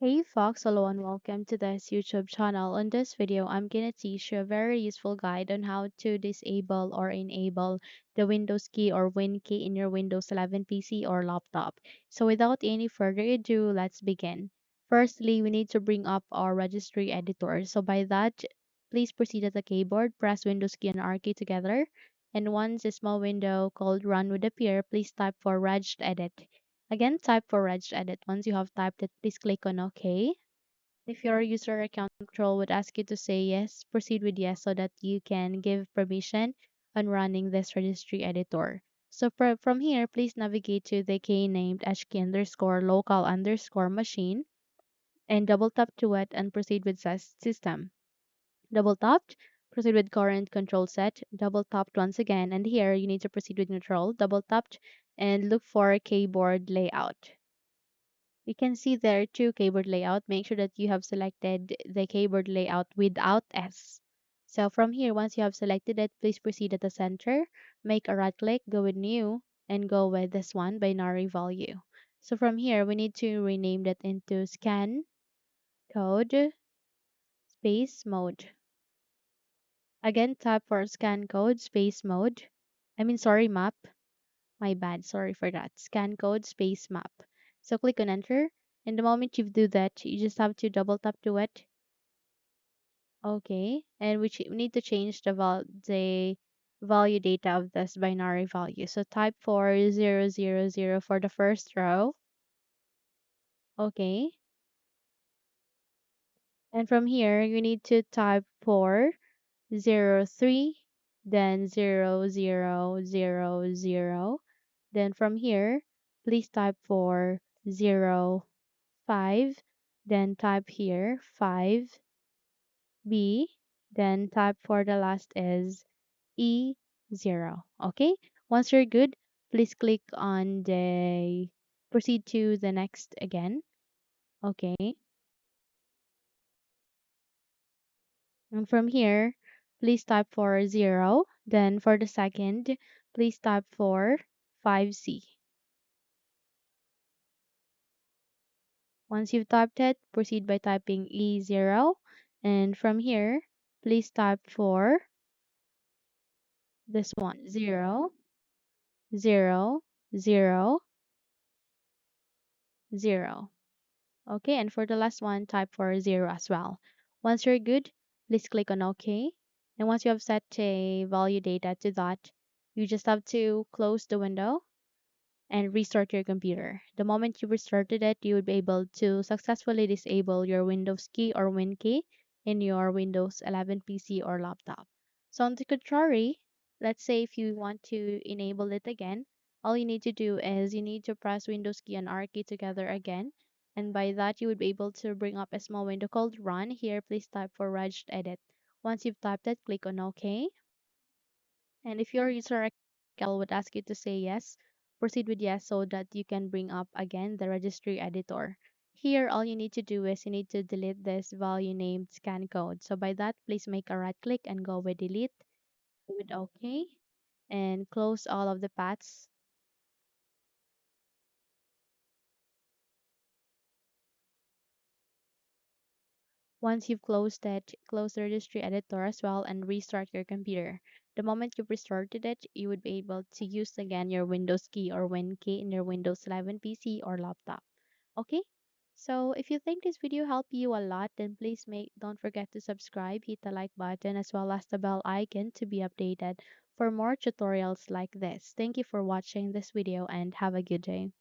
Hey Fox, hello and welcome to this YouTube channel. In this video, I'm gonna teach you a very useful guide on how to disable or enable the Windows key or Win key in your Windows 11 PC or laptop. So without any further ado, let's begin. Firstly, we need to bring up our registry editor. So by that, please proceed at the keyboard, press Windows key and R key together. And once a small window called Run would appear, please type for regedit. Again, type for regedit. Once you have typed it, please click on OK. If your user account control would ask you to say yes, proceed with yes so that you can give permission on running this registry editor. So from here, please navigate to the key named hk underscore local underscore machine and double tap to it and proceed with system. Double tapped, proceed with current control set, double tapped once again, and here you need to proceed with neutral, double tapped, and look for keyboard layout. You can see there two keyboard layout. Make sure that you have selected the keyboard layout without S. So from here, once you have selected it, please proceed at the center, make a right click, go with new, and go with this one, binary value. So from here, we need to rename that into scan code space mode. Again, tap for scan code space mode. Sorry, map. My bad. Sorry for that. Scan code space map. So click on enter. And the moment you do that, you just have to double tap to it. Okay. And we need to change the value data of this binary value. So type for 000 for the first row. Okay. And from here, you need to type for 03, then 0000. Then from here, please type for 05, then type here 5B, then type for the last is E0. Okay, once you're good, please click on the proceed to the next again. Okay, and from here, please type for 0, then for the second, please type for 5C. Once you've typed it, proceed by typing E0. And from here, please type for this one, 0, 0, 0, 0. Okay, and for the last one, type for 0 as well. Once you're good, please click on OK. And once you have set a value data to that, you just have to close the window and restart your computer. The moment you restarted it, you would be able to successfully disable your Windows key or Win key in your Windows 11 PC or laptop. So on the contrary, let's say if you want to enable it again, all you need to do is you need to press Windows key and R key together again. And by that, you would be able to bring up a small window called Run. Here, please type for regedit. Once you've typed it, click on OK. And if your user account would ask you to say yes, proceed with yes so that you can bring up again the registry editor. Here, all you need to do is you need to delete this value named scan code. So by that, please make a right click and go with delete, with OK, and close all of the paths. Once you've closed it, close the registry editor as well and restart your computer. The moment you've restarted it, you would be able to use again your Windows key or Win key in your Windows 11 PC or laptop. Okay? So if you think this video helped you a lot, then please don't forget to subscribe, hit the like button as well as the bell icon to be updated for more tutorials like this. Thank you for watching this video and have a good day.